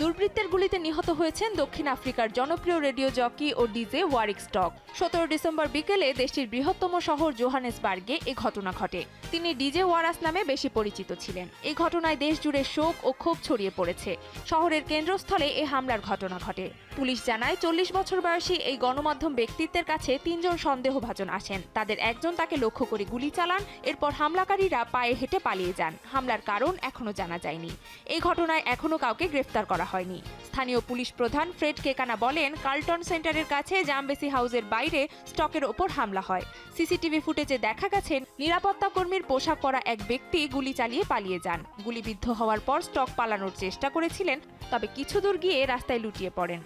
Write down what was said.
দুর্বৃত্তের গুলিতে নিহত হয়েছেন দক্ষিণ আফ্রিকার জনপ্রিয় রেডিও জকি ও ডিজে ওয়ারিক স্টক। 17 ডিসেম্বর বিকেলে দেশটির বৃহত্তম শহর জোহানেসবার্গে এ ঘটনা ঘটে। তিনি ডিজে ওয়ারাস নামে বেশি পরিচিত ছিলেন। এই ঘটনায় দেশ জুড়ে শোক ও ক্ষোভ ছড়িয়ে পড়েছে। শহরের কেন্দ্রস্থলে এ হামলার ঘটনা ঘটে। পুলিশ জানায় 40 বছর বয়সী এই গণমাধ্যম ব্যক্তিত্বের কাছে 3 জন সন্দেহভাজন আসেন। তাদের একজন তাকে লক্ষ্য করে গুলি চালান। এরপর হামলাকারীরা পায়ে হেঁটে পালিয়ে যান। হামলার কারণ এখনো জানা যায়নি। এই ঘটনায় এখনো কাউকে গ্রেফতার করা হয়নি। স্থানীয় পুলিশ প্রধান ফ্রেড কেকানা বলেন, কার্লটন সেন্টারের কাছে জামবেসি হাউসের বাইরে স্টকের ওপর হামলা হয়। সিসিটিভি ফুটেজে দেখা গেছে নিরাপত্তা কর্মীর পোশাক পরা এক ব্যক্তি গুলি চালিয়ে পালিয়ে যান। গুলিবিদ্ধ হওয়ার পর স্টক পালানোর চেষ্টা করেছিলেন, তবে কিছু দূর গিয়ে রাস্তায় লুটিয়ে পড়েন।